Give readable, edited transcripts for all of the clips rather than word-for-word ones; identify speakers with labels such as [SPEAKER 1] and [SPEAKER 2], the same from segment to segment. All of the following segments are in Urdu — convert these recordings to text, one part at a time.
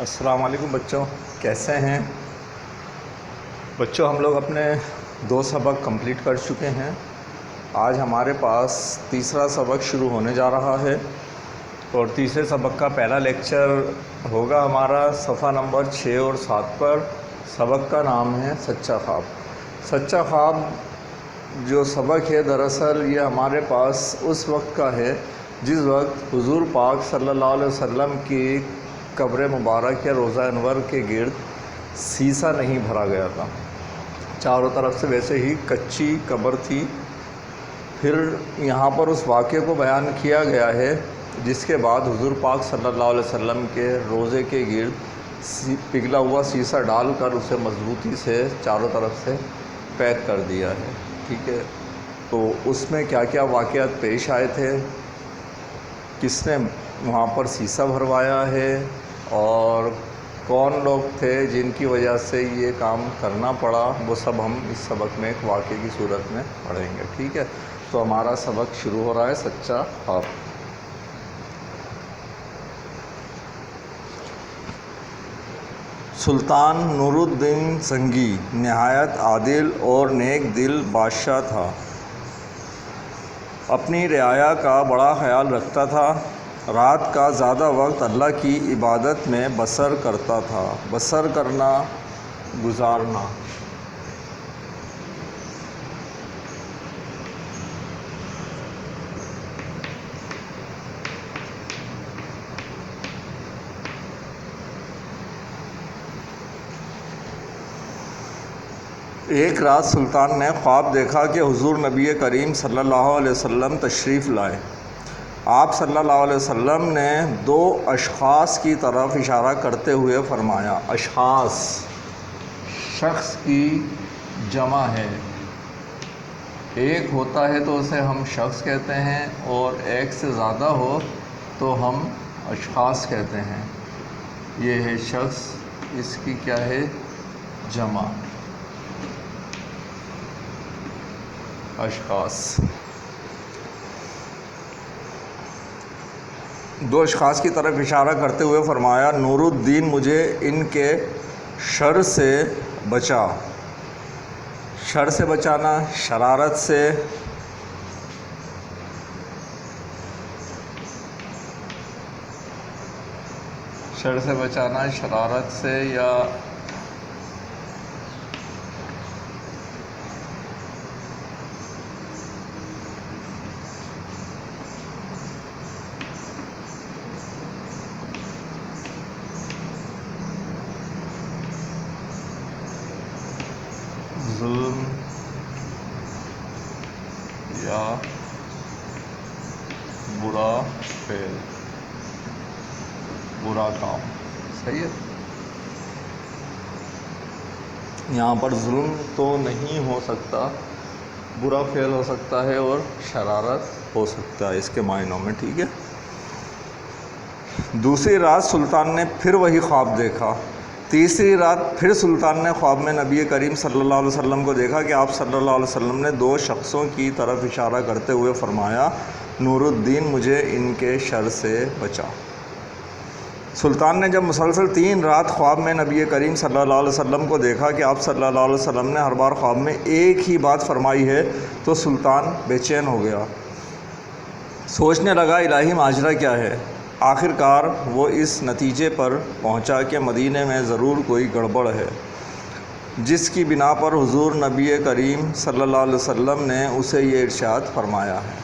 [SPEAKER 1] السلام علیکم بچوں، کیسے ہیں بچوں؟ ہم لوگ اپنے 2 سبق کمپلیٹ کر چکے ہیں۔ آج ہمارے پاس تیسرا سبق شروع ہونے جا رہا ہے اور تیسرے سبق کا پہلا لیکچر ہوگا ہمارا صفحہ نمبر 6 اور 7 پر۔ سبق کا نام ہے سچا خواب۔ سچا خواب جو سبق ہے دراصل یہ ہمارے پاس اس وقت کا ہے جس وقت حضور پاک صلی اللہ علیہ وسلم کی قبر مبارک یا روضہ انور کے گرد سیسا نہیں بھرا گیا تھا، چاروں طرف سے ویسے ہی کچی قبر تھی۔ پھر یہاں پر اس واقعے کو بیان کیا گیا ہے جس کے بعد حضور پاک صلی اللہ علیہ وسلم کے روضے کے گرد پگھلا ہوا سیسا ڈال کر اسے مضبوطی سے چاروں طرف سے پیک کر دیا ہے، ٹھیک ہے۔ تو اس میں کیا کیا واقعات پیش آئے تھے، کس نے وہاں پر سیسا بھروایا ہے اور کون لوگ تھے جن کی وجہ سے یہ کام کرنا پڑا، وہ سب ہم اس سبق میں ایک واقعے کی صورت میں پڑھیں گے، ٹھیک ہے۔ تو ہمارا سبق شروع ہو رہا ہے سچا خواب۔ سلطان نور الدین زنگی نہایت عادل اور نیک دل بادشاہ تھا، اپنی رعایا کا بڑا خیال رکھتا تھا، رات کا زیادہ وقت اللہ کی عبادت میں بسر کرتا تھا۔ بسر کرنا، گزارنا۔ ایک رات سلطان نے خواب دیکھا کہ حضور نبی کریم صلی اللہ علیہ وسلم تشریف لائے۔ آپ صلی اللہ علیہ وسلم نے 2 اشخاص کی طرف اشارہ کرتے ہوئے فرمایا۔ اشخاص شخص کی جمع ہے، ایک ہوتا ہے تو اسے ہم شخص کہتے ہیں اور ایک سے زیادہ ہو تو ہم اشخاص کہتے ہیں۔ یہ ہے شخص، اس کی کیا ہے؟ جمع، اشخاص۔ 2 اشخاص کی طرف اشارہ کرتے ہوئے فرمایا، نور الدین مجھے ان کے شر سے بچا۔ شر سے بچانا، شرارت سے، شر سے بچانا، شرارت سے یا ظلم یا برا فعل، برا کام، صحیح ہے۔ یہاں پر ظلم تو نہیں ہو سکتا، برا فعل ہو سکتا ہے اور شرارت ہو سکتا ہے اس کے معنوں میں، ٹھیک ہے۔ دوسری رات سلطان نے پھر وہی خواب دیکھا۔ تیسری رات پھر سلطان نے خواب میں نبی کریم صلی اللہ علیہ وسلم کو دیکھا کہ آپ صلی اللہ علیہ وسلم نے 2 شخصوں کی طرف اشارہ کرتے ہوئے فرمایا، نور الدین مجھے ان کے شر سے بچا۔ سلطان نے جب مسلسل 3 رات خواب میں نبی کریم صلی اللہ علیہ وسلم کو دیکھا کہ آپ صلی اللہ علیہ وسلم نے ہر بار خواب میں ایک ہی بات فرمائی ہے تو سلطان بے چین ہو گیا، سوچنے لگا الہی ماجرا کیا ہے۔ آخر کار وہ اس نتیجے پر پہنچا کہ مدینے میں ضرور کوئی گڑبڑ ہے، جس کی بنا پر حضور نبی کریم صلی اللہ علیہ وسلم نے اسے یہ ارشاد فرمایا ہے۔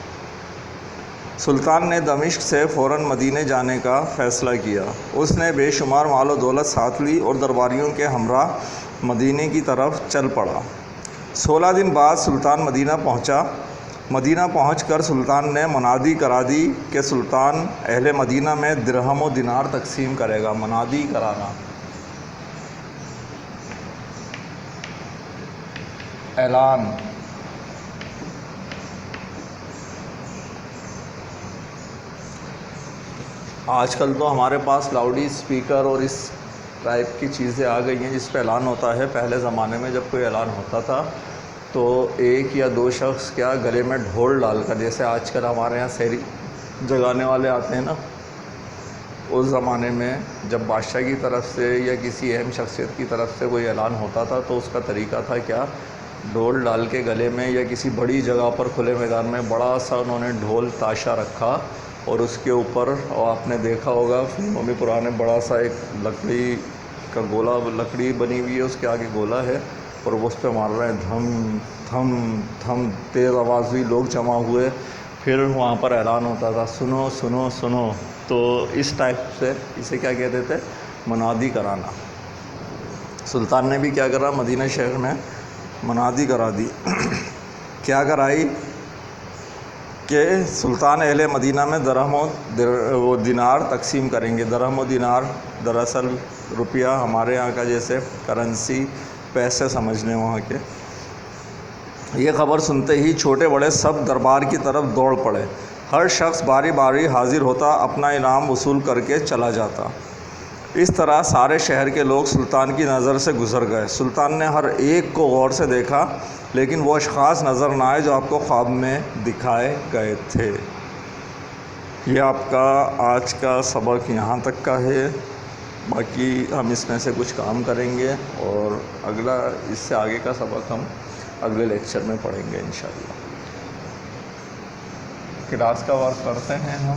[SPEAKER 1] سلطان نے دمشق سے فوراً مدینے جانے کا فیصلہ کیا۔ اس نے بے شمار مال و دولت ساتھ لی اور درباریوں کے ہمراہ مدینے کی طرف چل پڑا۔ 16 دن بعد سلطان مدینہ پہنچا۔ مدینہ پہنچ کر سلطان نے منادی کرا دی کہ سلطان اہل مدینہ میں درہم و دینار تقسیم کرے گا۔ منادی کرانا، اعلان۔ آج کل تو ہمارے پاس لاؤڈ اسپیکر اور اس ٹائپ کی چیزیں آ گئی ہیں جس پہ اعلان ہوتا ہے۔ پہلے زمانے میں جب کوئی اعلان ہوتا تھا تو 1 یا 2 شخص کیا گلے میں ڈھول ڈال کر، جیسے آج کل ہمارے یہاں سحری جگانے والے آتے ہیں نا، اس زمانے میں جب بادشاہ کی طرف سے یا کسی اہم شخصیت کی طرف سے کوئی اعلان ہوتا تھا تو اس کا طریقہ تھا کیا، ڈھول ڈال کے گلے میں یا کسی بڑی جگہ پر کھلے میدان میں بڑا سا انہوں نے ڈھول تاشا رکھا، اور اس کے اوپر، اور آپ نے دیکھا ہوگا فلموں میں پرانے، بڑا سا ایک لکڑی کا گولا، لکڑی بنی ہوئی ہے، اس کے آگے گولا ہے، اور وہ اس پہ مار رہے ہیں دھم دھم دھم، تیز آواز ہوئی، لوگ جمع ہوئے، پھر وہاں پر اعلان ہوتا تھا سنو سنو سنو. تو اس ٹائپ سے اسے کیا کہتے تھے، منادی کرانا. سلطان نے بھی کیا کرا، مدینہ شہر میں منادی کرا دی. کیا کرائی کہ سلطان اہل مدینہ میں درہم و دینار تقسیم کریں گے. درہم و دینار دراصل روپیہ، ہمارے یہاں کا جیسے کرنسی، پیسے سمجھ لیں وہاں کے. یہ خبر سنتے ہی چھوٹے بڑے سب دربار کی طرف دوڑ پڑے. ہر شخص باری باری حاضر ہوتا، اپنا انعام وصول کر کے چلا جاتا. اس طرح سارے شہر کے لوگ سلطان کی نظر سے گزر گئے. سلطان نے ہر ایک کو غور سے دیکھا، لیکن وہ اشخاص نظر نہ آئے جو آپ کو خواب میں دکھائے گئے تھے. یہ آپ کا آج کا سبق یہاں تک کا ہے. باقی ہم اس میں سے کچھ کام کریں گے، اور اگلا، اس سے آگے کا سبق ہم اگلے لیکچر میں پڑھیں گے انشاءاللہ. کلاس کا ورک کرتے ہیں ہم.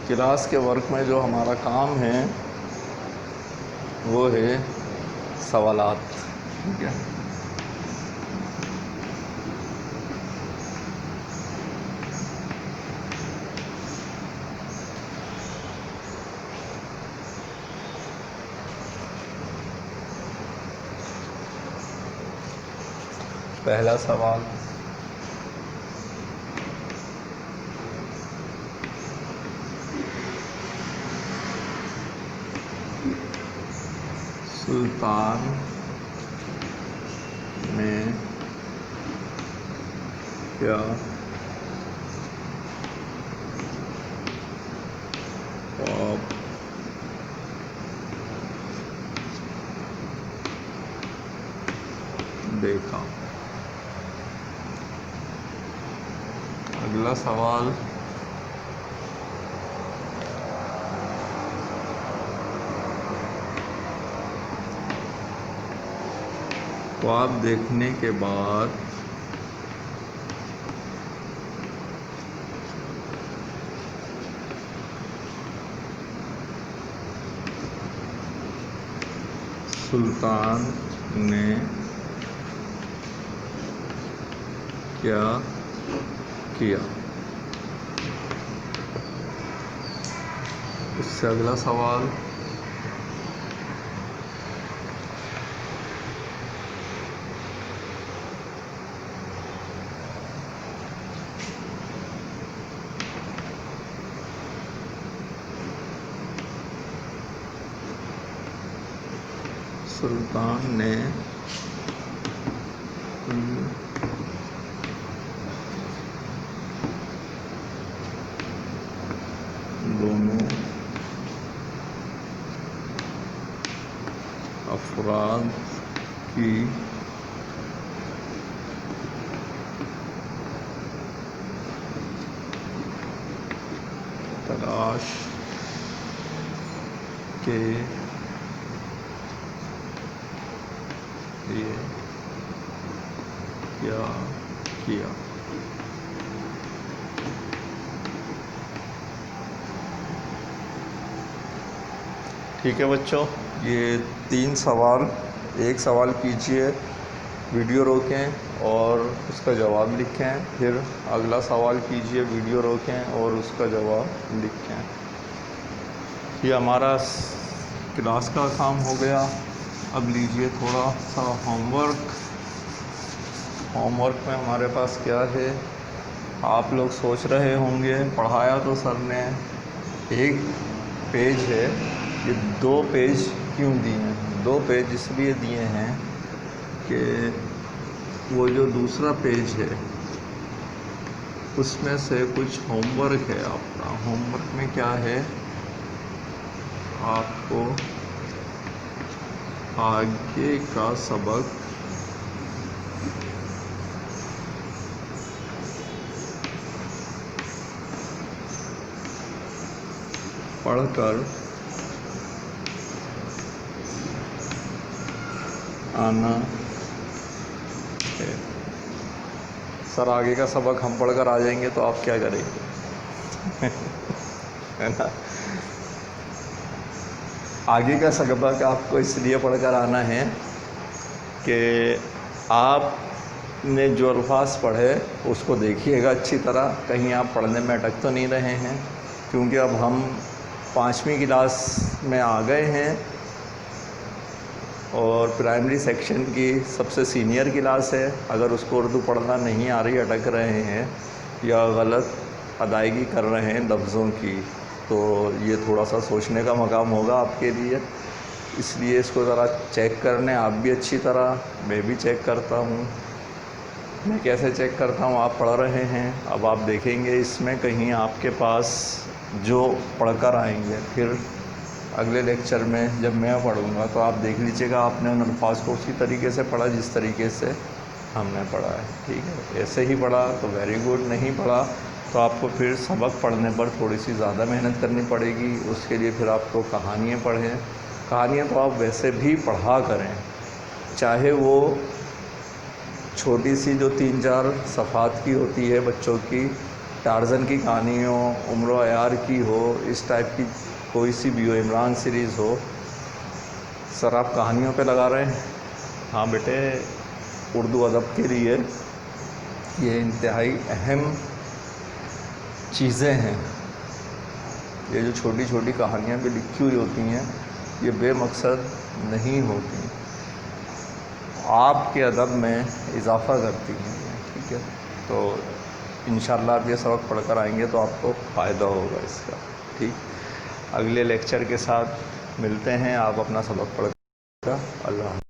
[SPEAKER 1] کلاس کے ورک میں جو ہمارا کام ہے وہ ہے سوالات. ٹھیک ہے، پہلا سوال، سلطان نے کیا خواب دیکھا؟ اگلا سوال، خواب دیکھنے کے بعد سلطان نے کیا کیا؟ اس سے اگلا سوال، سلطان نے ان دونوں افراد کی تلاش کے لیے کیا کیا؟ ٹھیک ہے بچوں، یہ 3 سوال. ایک سوال کیجئے، ویڈیو روکیں اور اس کا جواب لکھیں. پھر اگلا سوال کیجئے، ویڈیو روکیں اور اس کا جواب لکھیں. یہ ہمارا کلاس کا کام ہو گیا. اب لیجئے تھوڑا سا ہوم ورک. ہوم ورک میں ہمارے پاس کیا ہے، آپ لوگ سوچ رہے ہوں گے پڑھایا تو سر نے 1 پیج ہے، یہ 2 پیج کیوں دیے ہیں؟ 2 پیج اس لیے دیے ہیں کہ وہ جو دوسرا پیج ہے اس میں سے کچھ ہوم ورک ہے. آپ کا ہوم ورک میں کیا ہے، آپ کو آگے کا سبق پڑھ کر آنا ہے۔ سر آگے کا سبق ہم پڑھ کر آ جائیں گے تو آپ کیا کریں گے؟ ہے نا، آگے کا سبق آپ کو اس لیے پڑھ کر آنا ہے کہ آپ نے جو الفاظ پڑھے اس کو دیکھیے گا اچھی طرح، کہیں آپ پڑھنے میں اٹک تو نہیں رہے ہیں، کیونکہ اب ہم 5ویں کلاس میں آ گئے ہیں اور پرائمری سیکشن کی سب سے سینئر کلاس ہے۔ اگر اس کو اردو پڑھنا نہیں آ رہی، اٹک رہے ہیں یا غلط ادائیگی کر رہے ہیں لفظوں کی، تو یہ تھوڑا سا سوچنے کا مقام ہوگا آپ کے لیے، اس لیے اس کو ذرا چیک کر لیں آپ بھی اچھی طرح، میں بھی چیک کرتا ہوں۔ میں کیسے چیک کرتا ہوں، آپ پڑھ رہے ہیں، اب آپ دیکھیں گے اس میں کہیں آپ کے پاس جو پڑھ کر آئیں گے، پھر اگلے لیکچر میں جب میں پڑھوں گا تو آپ دیکھ لیجیے گا آپ نے ان الفاظ کو اسی طریقے سے پڑھا جس طریقے سے ہم نے پڑھا ہے، ٹھیک ہے؟ ایسے ہی پڑھا تو ویری گڈ، نہیں پڑھا تو آپ کو پھر سبق پڑھنے پر تھوڑی سی زیادہ محنت کرنی پڑے گی۔ اس کے لیے پھر آپ کو کہانیاں پڑھیں، کہانیاں تو آپ ویسے بھی پڑھا کریں، چاہے وہ چھوٹی سی جو 3-4 صفحات کی ہوتی ہے بچوں کی، ٹارزن کی کہانی ہو، عمر و عیار کی ہو، اس ٹائپ کی کوئی سی بھی ہو، عمران سیریز ہو۔ سر آپ کہانیوں پہ لگا رہے ہیں؟ ہاں بیٹے، اردو ادب کے لیے یہ انتہائی اہم چیزیں ہیں۔ یہ جو چھوٹی چھوٹی کہانیاں بھی لکھی ہوئی ہوتی ہیں، یہ بے مقصد نہیں ہوتی، آپ کے ادب میں اضافہ کرتی ہیں، ٹھیک ہے؟ تو انشاءاللہ آپ یہ سبق پڑھ کر آئیں گے تو آپ کو فائدہ ہوگا اس کا، ٹھیک؟ اگلے لیکچر کے ساتھ ملتے ہیں، آپ اپنا سبق پڑھ کر اللہ حافظ۔